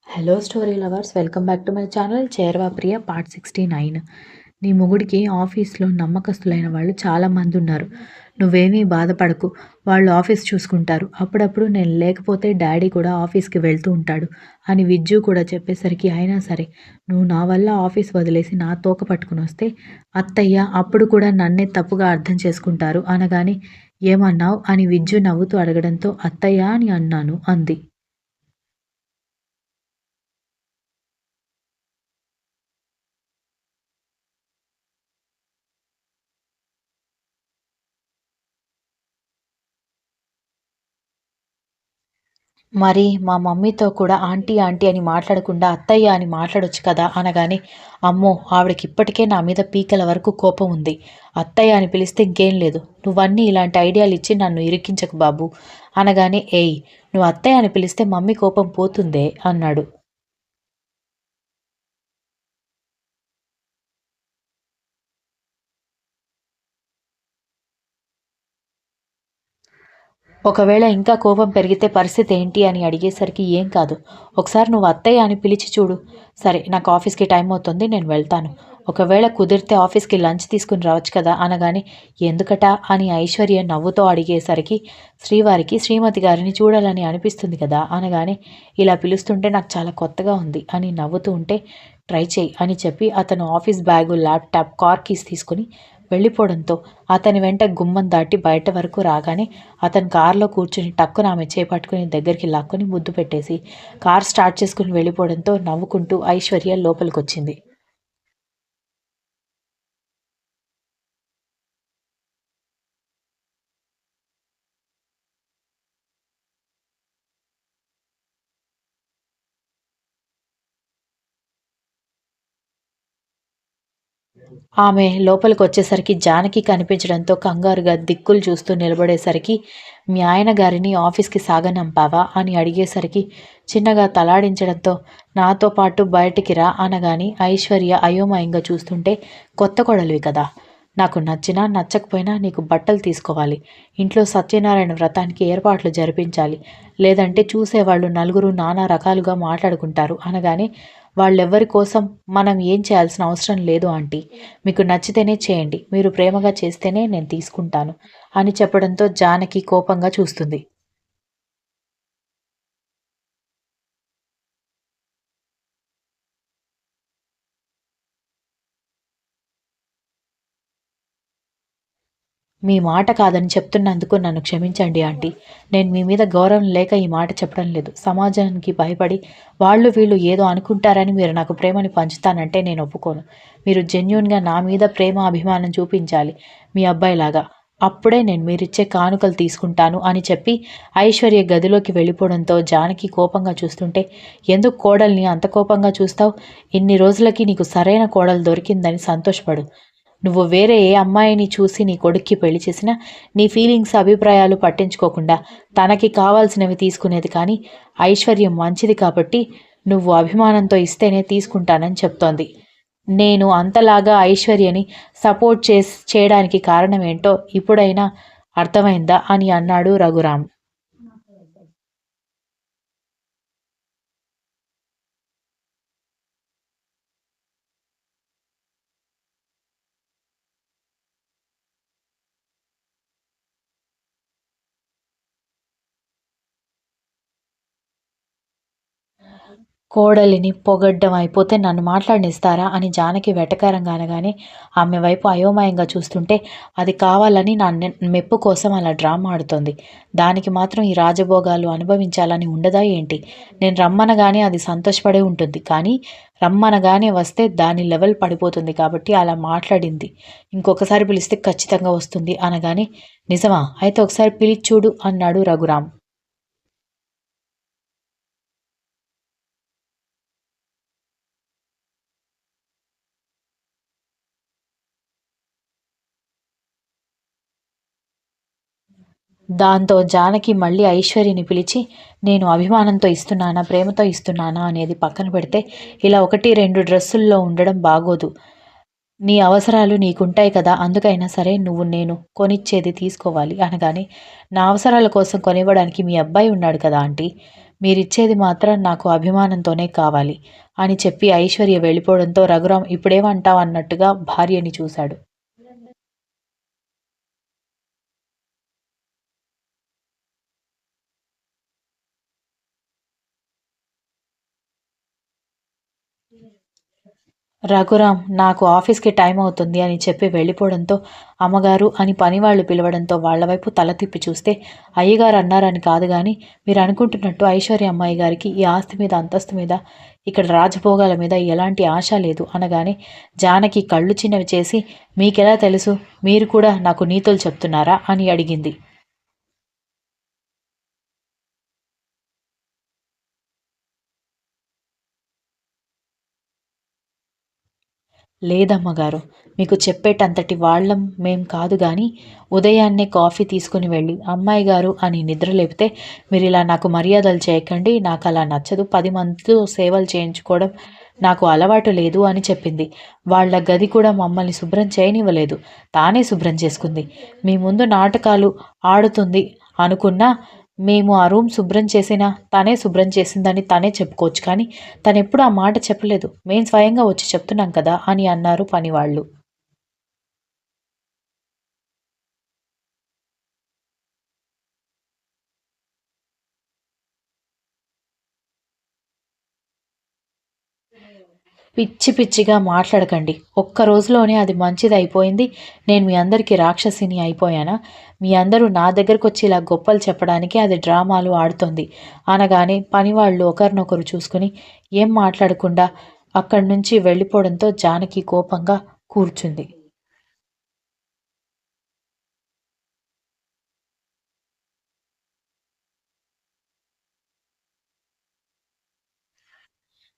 Hello story lovers, welcome back to my channel చేరవా ప్రియ part 69. నీ మొగుడికి ఆఫీస్లో నమ్మకస్తులైన వాళ్ళు చాలామంది ఉన్నారు. నువ్వేమీ బాధపడకు, వాళ్ళు ఆఫీస్ చూసుకుంటారు. అప్పుడప్పుడు నేను లేకపోతే డాడీ కూడా ఆఫీస్కి వెళ్తూ ఉంటాడు అని విజ్జు కూడా చెప్పేసరికి, అయినా సరే నువ్వు నా వల్ల ఆఫీస్ వదిలేసి నా తోక పట్టుకుని వస్తే అత్తయ్య అప్పుడు కూడా నన్నే తప్పుగా అర్థం చేసుకుంటారు అనగానే, ఏమన్నావు అని విజ్జు నవ్వుతూ అడగడంతో అత్తయ్య అని అన్నాను అంది. మరి మా మమ్మీతో కూడా ఆంటీ ఆంటీ అని మాట్లాడకుండా అత్తయ్య అని మాట్లాడొచ్చు కదా అనగానే, అమ్మో ఆవిడకి ఇప్పటికే నా మీద పీకల వరకు కోపం ఉంది. అత్తయ్య అని పిలిస్తే ఇంకేం లేదు. నువ్వన్నీ ఇలాంటి ఐడియాలు ఇచ్చి నన్ను ఇరికించకు బాబు అనగానే, ఏయ్ నువ్వు అత్తయ్య అని పిలిస్తే మమ్మీ కోపం పోతుందే అన్నాడు. ఒకవేళ ఇంకా కోపం పెరిగితే పరిస్థితి ఏంటి అని అడిగేసరికి, ఏం కాదు, ఒకసారి నువ్వు అత్తయ్య అని పిలిచి చూడు. సరే నాకు ఆఫీస్కి టైం అవుతుంది, నేను వెళ్తాను. ఒకవేళ కుదిరితే ఆఫీస్కి లంచ్ తీసుకుని రావచ్చు కదా అనగానే, ఎందుకట అని ఐశ్వర్య నవ్వుతో అడిగేసరికి, శ్రీవారికి శ్రీమతి గారిని చూడాలని అనిపిస్తుంది కదా అనగానే, ఇలా పిలుస్తుంటే నాకు చాలా కొత్తగా ఉంది అని నవ్వుతూ ఉంటే, ట్రై చేయి అని చెప్పి అతను office bag, laptop, car keys తీసుకుని వెళ్ళిపోవడంతో అతని వెంట గుమ్మం దాటి బయట వరకు రాగానే అతను కారులో కూర్చుని టక్కున ఆమె చేపట్టుకుని దగ్గరికి లాక్కొని ముద్దు పెట్టేసి కార్ స్టార్ట్ చేసుకుని వెళ్ళిపోవడంతో నవ్వుకుంటూ ఐశ్వర్య లోపలికొచ్చింది. ఆమె లోపలికొచ్చేసరికి జానకి కనిపించడంతో కంగారుగా దిక్కులు చూస్తూ నిలబడేసరికి, మీ ఆయన గారిని ఆఫీస్కి సాగనంపావా అని అడిగేసరికి చిన్నగా తలాడించడంతో, నాతో పాటు బయటికి రా అనగాని ఐశ్వర్య అయోమయంగా చూస్తుంటే, కొత్త కోడలివి కదా, నాకు నచ్చినా నచ్చకపోయినా నీకు బట్టలు తీసుకోవాలి, ఇంట్లో సత్యనారాయణ వ్రతానికి ఏర్పాట్లు జరిపించాలి, లేదంటే చూసేవాళ్ళు నలుగురు నానా రకాలుగా మాట్లాడుకుంటారు అనగానే, వాళ్ళెవ్వరి కోసం మనం ఏం చేయాల్సిన అవసరం లేదు ఆంటీ, మీకు నచ్చితేనే చేయండి, మీరు ప్రేమగా చేస్తేనే నేను తీసుకుంటాను అని చెప్పడంతో జానకి కోపంగా చూస్తుంది. మీ మాట కాదని చెప్తున్నందుకు నన్ను క్షమించండి ఆంటీ. నేను మీ మీద గౌరవం లేక ఈ మాట చెప్పడం లేదు. సమాజానికి భయపడి వాళ్ళు వీళ్ళు ఏదో అనుకుంటారని మీరు నాకు ప్రేమని పంచుతానంటే నేను ఒప్పుకోను. మీరు జెన్యూన్‌గా నా మీద ప్రేమ, అభిమానం చూపించాలి మీ అబ్బాయిలాగా. అప్పుడే నేను మీరిచ్చే కానుకలు తీసుకుంటాను అని చెప్పి ఐశ్వర్య గదిలోకి వెళ్ళిపోవడంతో జానకి కోపంగా చూస్తుంటే, ఎందుకు కోడల్ని అంత కోపంగా చూస్తావు? ఇన్ని రోజులకి నీకు సరైన కోడలు దొరికిందని సంతోషపడు. నువ్వు వేరే ఏ అమ్మాయిని చూసి నీ కొడుక్కి పెళ్లి చేసినా నీ ఫీలింగ్స్, అభిప్రాయాలు పట్టించుకోకుండా తనకి కావాల్సినవి తీసుకునేది. కానీ ఐశ్వర్యం మంచిది కాబట్టి నువ్వు అభిమానంతో ఇస్తేనే తీసుకుంటానని చెప్తోంది. నేను అంతలాగా ఐశ్వర్యని సపోర్ట్ చేయడానికి కారణం ఏంటో ఇప్పుడైనా అర్థమైందా అని అన్నాడు రఘురాం. కోడలిని పొగడ్డం అయిపోతే నన్ను మాట్లాడనిస్తారా అని జానకి వెటకారంగా అనగానే, ఆమె వైపు అయోమయంగా చూస్తుంటే, అది కావాలని నా మెప్పు కోసం అలా డ్రామా ఆడుతోంది. దానికి మాత్రం ఈ రాజభోగాలు అనుభవించాలని ఉండదా ఏంటి? నేను రమ్మనగానే అది సంతోషపడే ఉంటుంది. కానీ రమ్మనగానే వస్తే దాని లెవెల్ పడిపోతుంది కాబట్టి అలా మాట్లాడింది. ఇంకొకసారి పిలిస్తే ఖచ్చితంగా వస్తుంది అనగానే, నిజమా? అయితే ఒకసారి పిలిచి చూడు అన్నాడు రఘురాం. దాంతో జానకి మళ్ళీ ఐశ్వర్యని పిలిచి, నేను అభిమానంతో ఇస్తున్నానా, ప్రేమతో ఇస్తున్నానా అనేది పక్కన పెడితే, ఇలా 1, 2 డ్రెస్సుల్లో ఉండడం బాగోదు. నీ అవసరాలు నీకుంటాయి కదా, అందుకైనా సరే నువ్వు నేను కొనిచ్చేది తీసుకోవాలి అనగానే, నా అవసరాల కోసం కొనివ్వడానికి మీ అబ్బాయి ఉన్నాడు కదా ఆంటీ, మీరిచ్చేది మాత్రం నాకు అభిమానంతోనే కావాలి అని చెప్పి ఐశ్వర్య వెళ్ళిపోవడంతో రఘురాం ఇప్పుడేమంటావు అన్నట్టుగా భార్యని చూశాడు. రఘురాం నాకు ఆఫీస్‌కి టైం అవుతుంది అని చెప్పి వెళ్ళిపోవడంతో అమ్మగారు అని పనివాళ్ళు పిలవడంతో వాళ్ళ వైపు తల తిప్పి చూస్తే అయ్యగారు అన్నారని కాదు గానీ మీరనుకుంటున్నట్టు ఐశ్వర్య అమ్మాయి గారికి ఈ ఆస్తి మీద, అంతస్తు మీద, ఇక్కడ రాజభోగాల మీద ఎలాంటి ఆశ లేదు అనగానే జానకి కళ్ళు చిన్నవి చేసి మీకెలా తెలుసు? మీరు కూడా నాకు నీతులు చెప్తున్నారా? అని అడిగింది. లేదమ్మగారు. మీకు చెప్పేటంతటి వాళ్ళం మేం కాదు గానీ, ఉదయాన్నే కాఫీ తీసుకుని వెళ్ళి, అమ్మాయి గారు అని నిద్ర లేపితే, మీరిలా నాకు మర్యాదలు చేయకండి. నాకలా నచ్చదు. 10 మందితో సేవలు చేయించుకోవడం నాకు అలవాటు లేదు అని చెప్పింది. వాళ్ళ గది కూడా మమ్మల్ని శుభ్రం చేయనివ్వలేదు. తానే శుభ్రం చేసుకుంది. మీ ముందు నాటకాలు ఆడుతుంది అనుకున్నా, మేము ఆ రూమ్ శుభ్రం చేసినా, తనే శుభ్రం చేసిందని తనే చెప్పుకోవచ్చు. కానీ తనెప్పుడూ ఆ మాట చెప్పలేదు. మేం స్వయంగా వచ్చి చెప్తున్నాం కదా! అని అన్నారు పనివాళ్ళు. పిచ్చి పిచ్చిగా మాట్లాడకండి. ఒక్క రోజులోనే అది మంచిదయిపోయింది. నేను మీ అందరికీ రాక్షసిని అయిపోయానా? మీ అందరూ నా దగ్గరకొచ్చి ఇలా గొప్పలు చెప్పడానికి అది డ్రామాలు ఆడుతోంది అనగానే పనివాళ్ళు ఒకరినొకరు చూసుకుని ఏం మాట్లాడకుండా అక్కడి నుంచి వెళ్ళిపోవడంతో జానకి కోపంగా కూర్చుంది.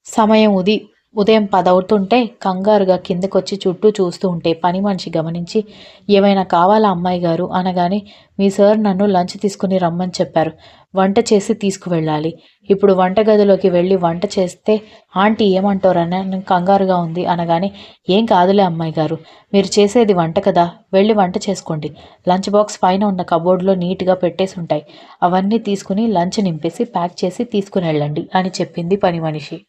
సమయం ఉదయం 10 అవుతుంటే కంగారుగా కిందకొచ్చి చుట్టూ చూస్తూ ఉంటే పని మనిషి గమనించి ఏమైనా కావాలా అమ్మాయి గారు అనగానే మీ సార్ నన్ను లంచ్ తీసుకుని రమ్మని చెప్పారు. వంట చేసి తీసుకువెళ్ళాలి. ఇప్పుడు వంటగదిలోకి వెళ్ళి వంట చేస్తే ఆంటీ ఏమంటారోనని కంగారుగా ఉంది అనగానే ఏం కాదులే అమ్మాయి గారు. మీరు చేసేది వంట కదా! వెళ్ళి వంట చేసుకోండి. లంచ్ బాక్స్ పైన ఉన్న కబోర్డ్‌లో నీట్‌గా పెట్టేసుంటాయి. అవన్నీ తీసుకుని లంచ్ నింపేసి ప్యాక్ చేసి తీసుకునెళ్ళండి అని చెప్పింది పని మనిషి.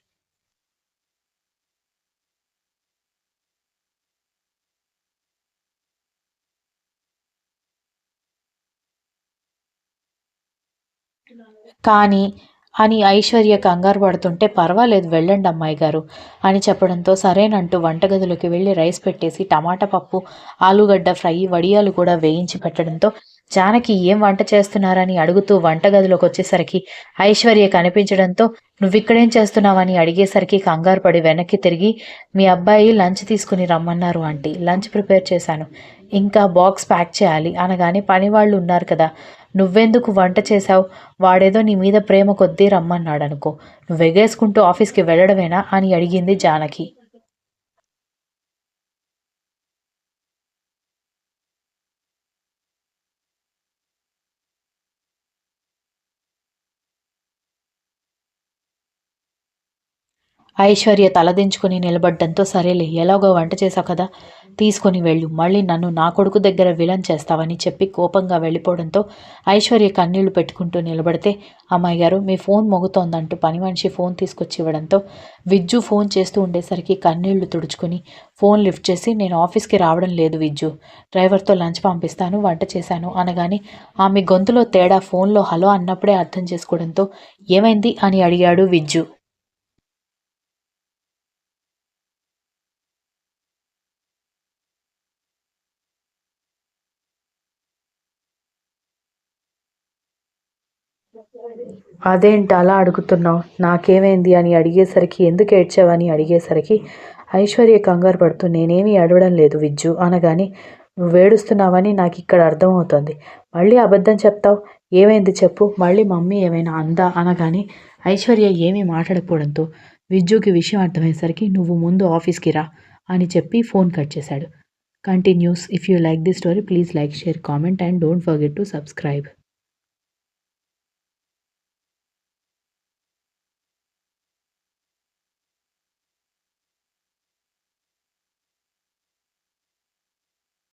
కానీ అని ఐశ్వర్య కంగారు పడుతుంటే పర్వాలేదు వెళ్ళండి అమ్మాయి గారు అని చెప్పడంతో సరేనంటూ వంటగదిలోకి వెళ్ళి రైస్ పెట్టేసి టమాటా పప్పు, ఆలుగడ్డ ఫ్రై, వడియాలు కూడా వేయించి పెట్టడంతో జానకి ఏం వంట చేస్తున్నారని అడుగుతూ వంటగదిలోకి వచ్చేసరికి ఐశ్వర్య కనిపించడంతో నువ్విక్కడేం చేస్తున్నావని అడిగేసరికి కంగారు పడి వెనక్కి తిరిగి మీ అబ్బాయి లంచ్ తీసుకుని రమ్మన్నారు ఆంటీ. లంచ్ ప్రిపేర్ చేశాను. ఇంకా బాక్స్ ప్యాక్ చేయాలి అనగానే పనివాళ్ళు ఉన్నారు కదా! నువ్వెందుకు వంట చేశావు? వాడేదో నీ మీద ప్రేమ కొద్దీ రమ్మన్నాడనుకో. నువ్వెగేసుకుంటూ ఆఫీస్‌కి వెళ్ళడమేనా? అని అడిగింది జానకి. ఐశ్వర్య తలదించుకుని నిలబడ్డంతో సరేలే ఎలాగో వంట చేశావు కదా తీసుకొని వెళ్ళు మళ్ళీ నన్ను నా కొడుకు దగ్గర విలన్ చేస్తావని చెప్పి కోపంగా వెళ్ళిపోవడంతో ఐశ్వర్య కన్నీళ్లు పెట్టుకుంటూ నిలబడితే అమ్మాయి గారు మీ ఫోన్ మోగుతోందంటూ పని మనిషి ఫోన్ తీసుకొచ్చి ఇవ్వడంతో విజ్జు ఫోన్ చేస్తూ ఉండేసరికి కన్నీళ్లు తుడుచుకుని ఫోన్ లిఫ్ట్ చేసి నేను ఆఫీస్కి రావడం లేదు విజ్జు డ్రైవర్తో లంచ్ పంపిస్తాను వంట చేశాను అనగానే ఆమె గొంతులో తేడా ఫోన్లో హలో అన్నప్పుడే అర్థం చేసుకోవడంతో ఏమైంది అని అడిగాడు విజ్జు. అదేంటి అలా అడుగుతున్నావు? నాకేమైంది అని అడిగేసరికి ఎందుకు ఏడ్చావని అడిగేసరికి ఐశ్వర్య కంగారు పడుతూ నేనేమీ ఏడవడం లేదు విజ్జు అనగానే నువ్వేడుస్తున్నావని నాకిక్కడ అర్థమవుతోంది. మళ్ళీ అబద్ధం చెప్తావు. ఏమైంది చెప్పు? మళ్ళీ మమ్మీ ఏమైనా అందా అనగానే ఐశ్వర్య ఏమీ మాట్లాడకపోవడంతో విజ్జుకి విషయం అర్థమయ్యేసరికి నువ్వు ముందు ఆఫీస్‌కి రా అని చెప్పి ఫోన్ కట్ చేశాడు. Continuous. If you like this story please like, share, comment and don't forget to subscribe.